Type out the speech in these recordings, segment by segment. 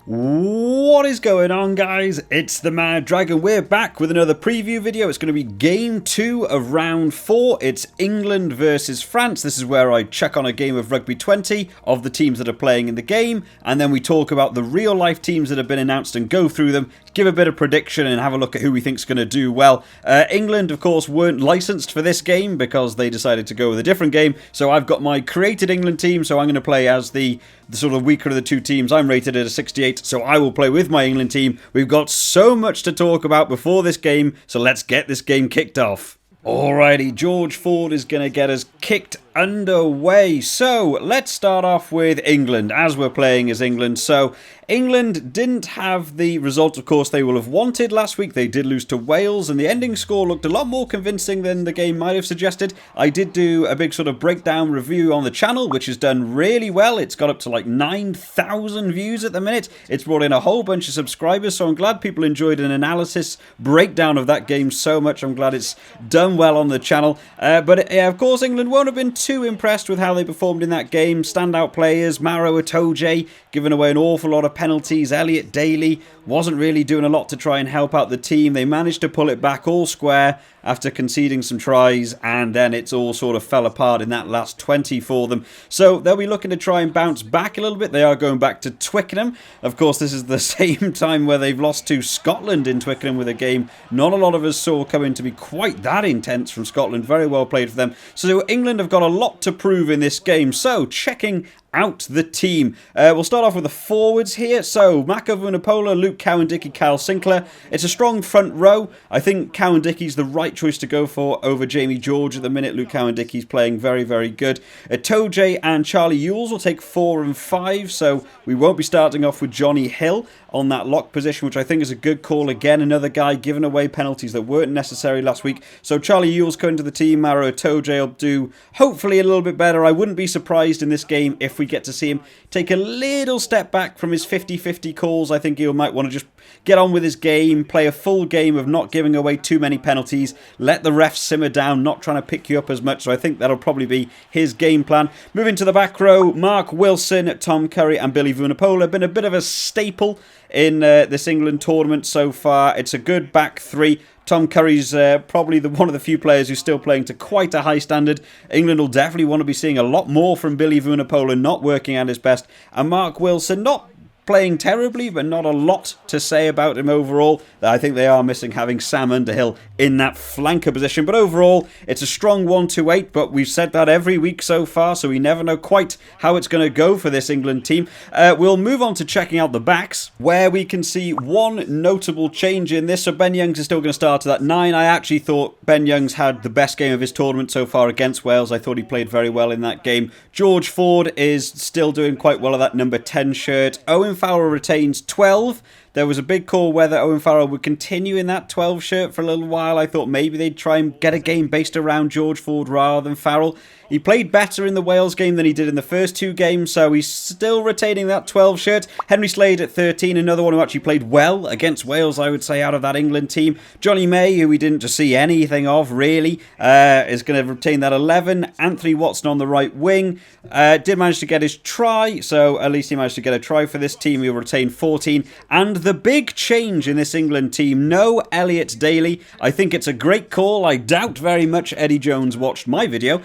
What is going on, guys? It's the Mad Dragon. We're back with another preview video. It's going to be game 2 of round 4. It's England versus France. This is where I check on a game of Rugby 20 of the teams that are playing in the game, and then we talk about the real life teams that have been announced and go through them, give a bit of prediction and have a look at who we think is going to do well. England, of course, weren't licensed for this game because they decided to go with a different game, so I've got my created England team, so I'm going to play as the sort of weaker of the two teams. I'm rated at a 68, so I will play with my England team. We've got so much to talk about before this game, so let's get this game kicked off. Alrighty, George Ford is going to get us kicked underway. So let's start off with England, as we're playing as England. So England didn't have the result, of course, they will have wanted last week. They did lose to Wales, and the ending score looked a lot more convincing than the game might have suggested. I did do a big sort of breakdown review on the channel, which has done really well. It's got up to like 9,000 views at the minute. It's brought in a whole bunch of subscribers, so I'm glad people enjoyed an analysis breakdown of that game so much. I'm glad it's done well on the channel. But of course, England won't have been too impressed with how they performed in that game. Standout players, Maro Itoje giving away an awful lot of penalties. Elliot Daly wasn't really doing a lot to try and help out the team. They managed to pull it back all square after conceding some tries, and then it's all sort of fell apart in that last 20 for them. So they'll be looking to try and bounce back a little bit. They are going back to Twickenham. Of course, this is the same time where they've lost to Scotland in Twickenham with a game not a lot of us saw coming to be quite that intense from Scotland. Very well played for them. So England have got a lot to prove in this game. So checking out the team. We'll start off with the forwards here. So Mako Vunipola, Luke Cowan-Dickie, Kyle Sinclair. It's a strong front row. I think Cowan-Dickie's the right choice to go for over Jamie George at the minute. Luke Cowan-Dickie's playing very, very good. Itoje and Charlie Ewels will take 4 and 5. So we won't be starting off with Johnny Hill on that lock position, which I think is a good call. Again, another guy giving away penalties that weren't necessary last week. So Charlie Ewels coming to the team. Maro Itoje will do hopefully a little bit better. I wouldn't be surprised in this game if we get to see him take a little step back from his 50-50 calls. I think he might want to just get on with his game, play a full game of not giving away too many penalties, let the refs simmer down, not trying to pick you up as much. So I think that'll probably be his game plan. Moving to the back row, Mark Wilson, Tom Curry and Billy Vunipola. Been a bit of a staple in this England tournament so far. It's a good back three. Tom Curry's probably one of the few players who's still playing to quite a high standard. England will definitely want to be seeing a lot more from Billy Vunipola, not working at his best. And Mark Wilson, not playing terribly, but not a lot to say about him overall. I think they are missing having Sam Underhill in that flanker position. But overall, it's a strong 1-2-8, but we've said that every week so far, so we never know quite how it's going to go for this England team. We'll move on to checking out the backs, where we can see one notable change in this. So Ben Youngs is still going to start at that 9. I actually thought Ben Youngs had the best game of his tournament so far against Wales. I thought he played very well in that game. George Ford is still doing quite well at that number 10 shirt. Owen Farrell retains 12. There was a big call whether Owen Farrell would continue in that 12 shirt for a little while. I thought maybe they'd try and get a game based around George Ford rather than Farrell. He played better in the Wales game than he did in the first 2 games, so he's still retaining that 12 shirt. Henry Slade at 13, another one who actually played well against Wales, I would say, out of that England team. Johnny May, who we didn't just see anything of, really, is going to retain that 11. Anthony Watson on the right wing. Did manage to get his try, so at least he managed to get a try for this team. He will retain 14. And the big change in this England team, no Elliot Daly. I think it's a great call. I doubt very much Eddie Jones watched my video,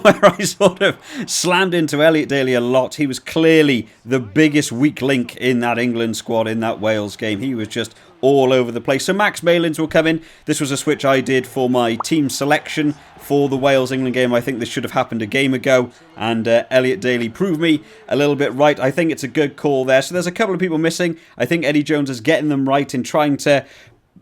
where I sort of slammed into Elliot Daly a lot. He was clearly the biggest weak link in that England squad in that Wales game. He was just all over the place. So Max Malins will come in. This was a switch I did for my team selection for the Wales-England game. I think this should have happened a game ago, and Elliot Daly proved me a little bit right. I think it's a good call there. So there's a couple of people missing. I think Eddie Jones is getting them right in trying to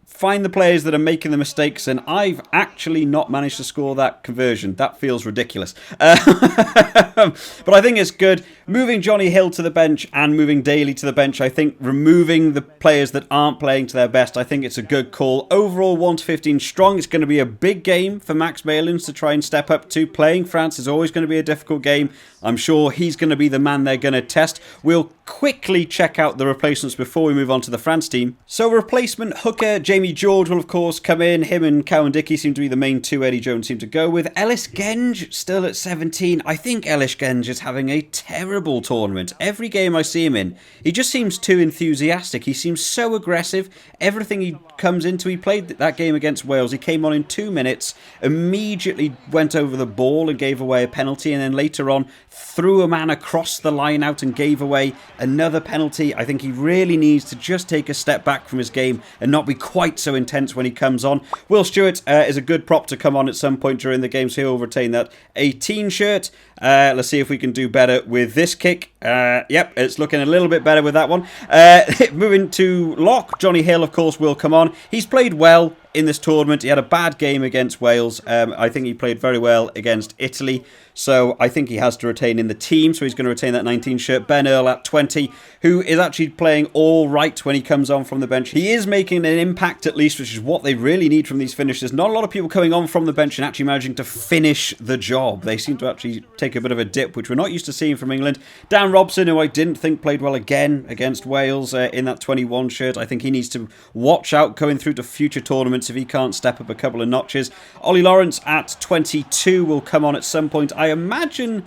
find the players that are making the mistakes, and I've actually not managed to score that conversion. That feels ridiculous. But I think it's good. Moving Johnny Hill to the bench and moving Daly to the bench, I think removing the players that aren't playing to their best, I think it's a good call. Overall, 1-15 strong. It's going to be a big game for Max Malins to try and step up to. Playing France is always going to be a difficult game. I'm sure he's going to be the man they're going to test. We'll quickly check out the replacements before we move on to the France team. So replacement hooker Jamie George will of course come in. Him and Cowan-Dickie seem to be the main two Eddie Jones seem to go with. Ellis Genge still at 17. I think Ellis Genge is having a terrible terrible tournament. Every game I see him in, he just seems too enthusiastic. He seems so aggressive. Everything he comes into, he played that game against Wales. He came on in 2 minutes, immediately went over the ball and gave away a penalty, and then later on threw a man across the line out and gave away another penalty. I think he really needs to just take a step back from his game and not be quite so intense when he comes on. Will Stewart is a good prop to come on at some point during the game, so he'll retain that 18 shirt. Let's see if we can do better with this kick. Yep, it's looking a little bit better with that one. Moving to lock, Johnny Hill, of course, will come on. He's played well in this tournament. He had a bad game against Wales. I think he played very well against Italy. So I think he has to retain in the team. So he's going to retain that 19 shirt. Ben Earl at 20, who is actually playing all right when he comes on from the bench. He is making an impact at least, which is what they really need from these finishers. Not a lot of people coming on from the bench and actually managing to finish the job. They seem to actually take a bit of a dip, which we're not used to seeing from England. Dan Robson, who I didn't think played well again against Wales in that 21 shirt. I think he needs to watch out going through to future tournaments if he can't step up a couple of notches. Ollie Lawrence at 22 will come on at some point. I imagine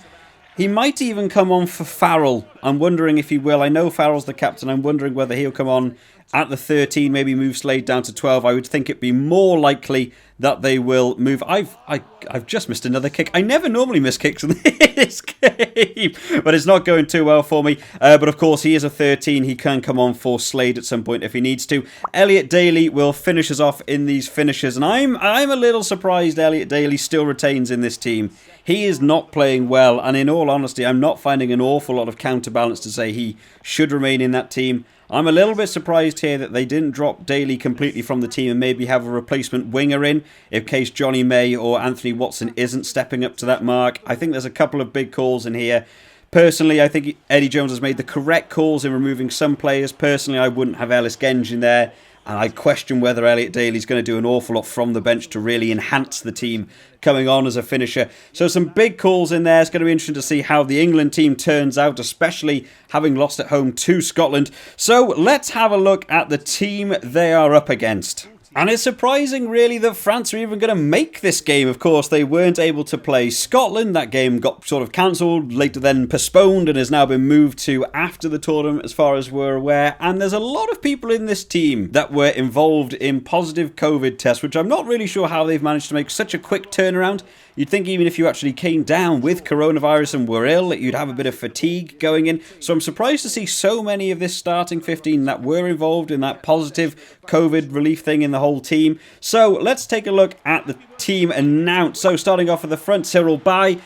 he might even come on for Farrell. I'm wondering if he will. I know Farrell's the captain. I'm wondering whether he'll come on at the 13, maybe move Slade down to 12. I would think it'd be more likely that they will move. I've just missed another kick. I never normally miss kicks in this game, but it's not going too well for me. But of course, he is a 13. He can come on for Slade at some point if he needs to. Elliot Daly will finish us off in these finishes, and I'm a little surprised Elliot Daly still retains in this team. He is not playing well, and in all honesty, I'm not finding an awful lot of counterbalance to say he should remain in that team. I'm a little bit surprised here that they didn't drop Daly completely from the team and maybe have a replacement winger in case Johnny May or Anthony Watson isn't stepping up to that mark. I think there's a couple of big calls in here. Personally, I think Eddie Jones has made the correct calls in removing some players. Personally, I wouldn't have Ellis Genge in there. And I question whether Elliot Daly's going to do an awful lot from the bench to really enhance the team coming on as a finisher. So some big calls in there. It's going to be interesting to see how the England team turns out, especially having lost at home to Scotland. So let's have a look at the team they are up against. And it's surprising, really, that France are even going to make this game. Of course, they weren't able to play Scotland. That game got sort of cancelled, later then postponed, and has now been moved to after the tournament, as far as we're aware. And there's a lot of people in this team that were involved in positive COVID tests, which I'm not really sure how they've managed to make such a quick turnaround. You'd think even if you actually came down with coronavirus and were ill, that you'd have a bit of fatigue going in. So I'm surprised to see so many of this starting 15 that were involved in that positive COVID relief thing in the whole team. So let's take a look at the team announced. So starting off at the front, Cyril Bay,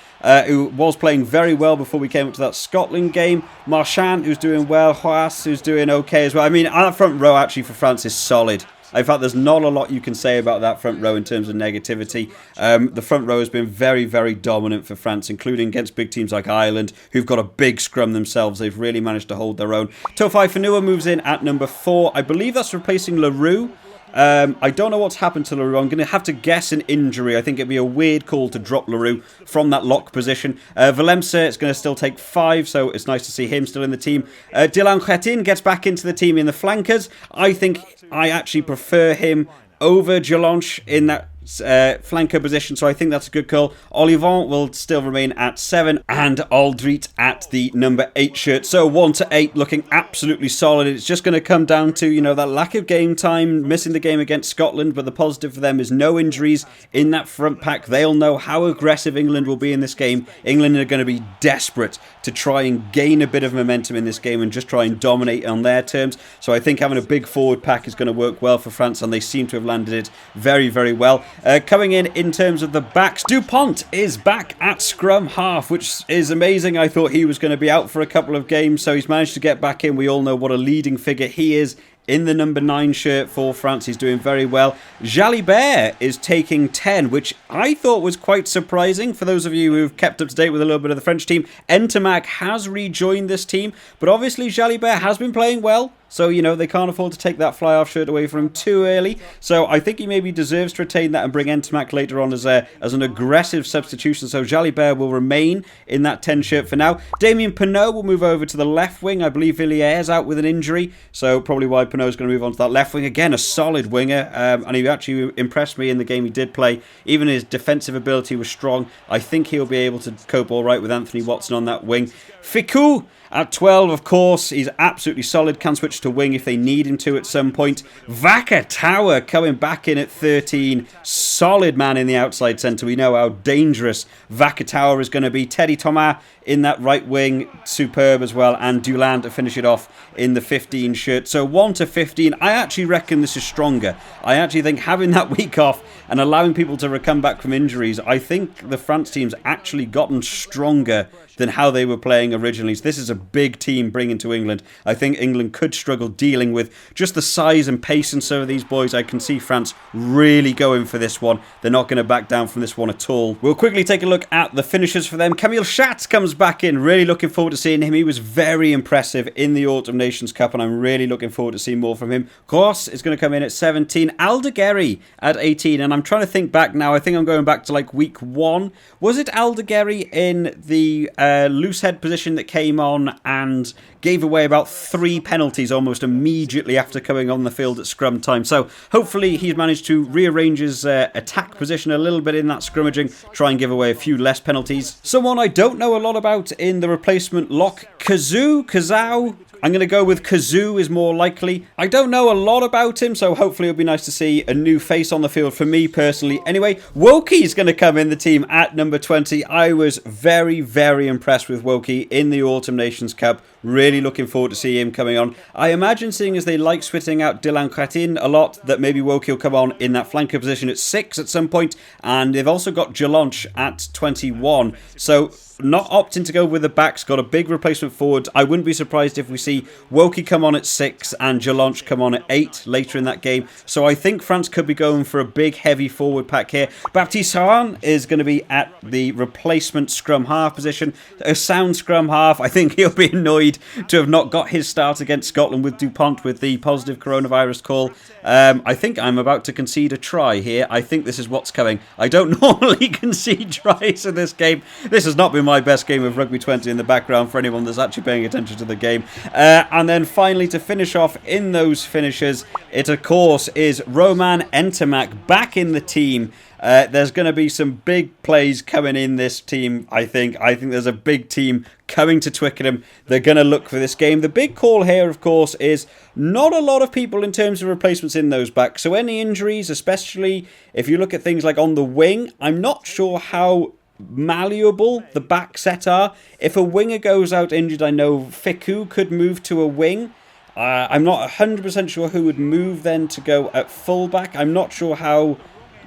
who was playing very well before we came up to that Scotland game. Marchand, who's doing well. Hoas, who's doing okay as well. I mean, our front row actually for France is solid. In fact, there's not a lot you can say about that front row in terms of negativity. The front row has been very, very dominant for France, including against big teams like Ireland, who've got a big scrum themselves. They've really managed to hold their own. Tofai Fanua moves in at number 4. I believe that's replacing Leroux. I don't know what's happened to Leroux. I'm going to have to guess an injury. I think it'd be a weird call to drop Leroux from that lock position. Valemse is going to still take 5, so it's nice to see him still in the team. Dylan Khetin gets back into the team in the flankers. I think I actually prefer him over Jelonch in that flanker position, so I think that's a good call. Olivant will still remain at 7 and Aldrit at the number 8 shirt. So 1 to 8 looking absolutely solid. It's just going to come down to, you know, that lack of game time, missing the game against Scotland, but the positive for them is no injuries in that front pack. They'll know how aggressive England will be in this game. England are going to be desperate to try and gain a bit of momentum in this game and just try and dominate on their terms. So I think having a big forward pack is going to work well for France, and they seem to have landed it very, very well. Coming in terms of the backs, Dupont is back at scrum half, which is amazing. I thought he was going to be out for a couple of games, so he's managed to get back in. We all know what a leading figure he is in the number 9 shirt for France. He's doing very well. Jalibert is taking 10, which I thought was quite surprising. For those of you who've kept up to date with a little bit of the French team, Ntamak has rejoined this team, but obviously Jalibert has been playing well So, you know, they can't afford to take that fly-off shirt away from him too early. So I think he maybe deserves to retain that and bring Ntamack later on as an aggressive substitution. So Jalibert will remain in that 10 shirt for now. Damien Penaud will move over to the left wing. I believe Villiers out with an injury, so probably why Penaud's going to move on to that left wing. Again, a solid winger, and he actually impressed me in the game he did play. Even his defensive ability was strong. I think he'll be able to cope all right with Anthony Watson on that wing. Ficou at 12, of course, he's absolutely solid. Can switch to wing if they need him to at some point. Vakatawa coming back in at 13. Solid man in the outside centre. We know how dangerous Vakatawa is going to be. Teddy Thomas in that right wing, superb as well. And Dulan to finish it off in the 15 shirt. So 1 to 15. I actually reckon this is stronger. I actually think having that week off and allowing people to come back from injuries, I think the France team's actually gotten stronger than how they were playing originally. So this is a big team bringing to England. I think England could struggle dealing with just the size and pace and some of these boys. I can see France really going for this one. They're not going to back down from this one at all. We'll quickly take a look at the finishers for them. Camille Schatz comes back in. Really looking forward to seeing him. He was very impressive in the Autumn Nations Cup, and I'm really looking forward to seeing more from him. Gross is going to come in at 17. Aldegheri at 18. And I'm trying to think back now. I think I'm going back to like week 1. Was it Aldegheri in the loose head position that came on and gave away about 3 penalties almost immediately after coming on the field at scrum time? So hopefully he's managed to rearrange his attack position a little bit in that scrimmaging, try and give away a few less penalties. Someone I don't know a lot about in the replacement lock, Kazau. I'm going to go with Kazoo is more likely. I don't know a lot about him, so hopefully it'll be nice to see a new face on the field for me personally. Anyway, Wokie's going to come in the team at number 20. I was very, very impressed with Wokie in the Autumn Nations Cup. Really looking forward to see him coming on. I imagine, seeing as they like switching out Dylan Cretin a lot, that maybe Wokie will come on in that flanker position at 6 at some point. And they've also got Jelonch at 21. So not opting to go with the backs, got a big replacement forward. I wouldn't be surprised if we see Wokie come on at 6 and Jelonch come on at 8 later in that game. So I think France could be going for a big heavy forward pack here. Baptiste Haran is going to be at the replacement scrum half position. A sound scrum half. I think he'll be annoyed to have not got his start against Scotland with Dupont with the positive coronavirus call. I think I'm about to concede a try here. I think this is what's coming. I don't normally concede tries in this game. This has not been my best game of Rugby 20 in the background for anyone that's actually paying attention to the game. And then finally, to finish off in those finishers, it of course is Romain Ntamack back in the team. There's going to be some big plays coming in this team, I think. I think there's a big team coming to Twickenham. They're going to look for this game. The big call here, of course, is not a lot of people in terms of replacements in those backs. So any injuries, especially if you look at things like on the wing, I'm not sure how malleable the back set are. If a winger goes out injured, I know Ficou could move to a wing. I'm not 100% sure who would move then to go at fullback. I'm not sure how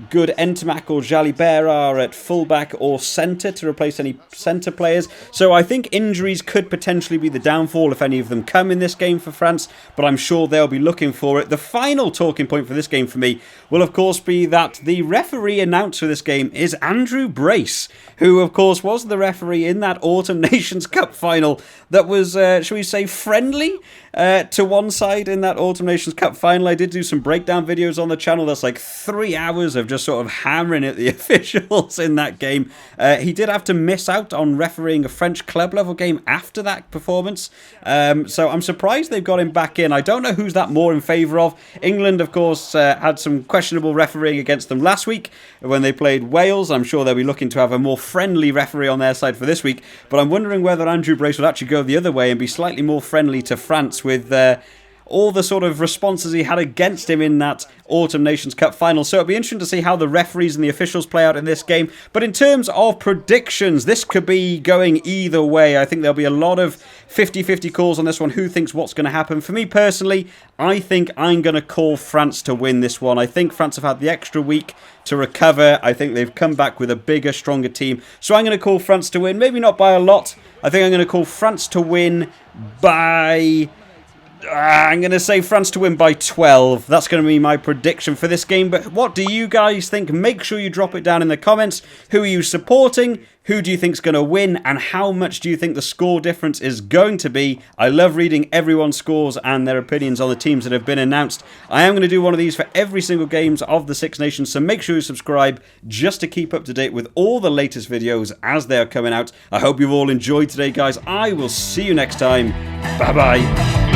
good Ntamack or Jalibert are at fullback or centre to replace any centre players. So I think injuries could potentially be the downfall if any of them come in this game for France, but I'm sure they'll be looking for it. The final talking point for this game for me will of course be that the referee announced for this game is Andrew Brace, who of course was the referee in that Autumn Nations Cup final that was, shall we say, friendly to one side in that Autumn Nations Cup final. I did do some breakdown videos on the channel. That's like 3 hours of just sort of hammering at the officials in that game. He did have to miss out on refereeing a French club level game after that performance. So I'm surprised they've got him back in. I don't know who's that more in favour of. England, of course, had some questionable refereeing against them last week when they played Wales. I'm sure they'll be looking to have a more friendly referee on their side for this week. But I'm wondering whether Andrew Brace will actually go the other way and be slightly more friendly to France with all the sort of responses he had against him in that Autumn Nations Cup final. So it'll be interesting to see how the referees and the officials play out in this game. But in terms of predictions, this could be going either way. I think there'll be a lot of 50-50 calls on this one. Who thinks what's going to happen? For me personally, I think I'm going to call France to win this one. I think France have had the extra week to recover. I think they've come back with a bigger, stronger team. So I'm going to call France to win. Maybe not by a lot. I think I'm going to call France to win by I'm going to say France to win by 12. That's going to be my prediction for this game. But what do you guys think? Make sure you drop it down in the comments. Who are you supporting? Who do you think's going to win? And how much do you think the score difference is going to be? I love reading everyone's scores and their opinions on the teams that have been announced. I am going to do one of these for every single games of the Six Nations, so make sure you subscribe just to keep up to date with all the latest videos as they are coming out. I hope you've all enjoyed today, guys. I will see you next time. Bye-bye.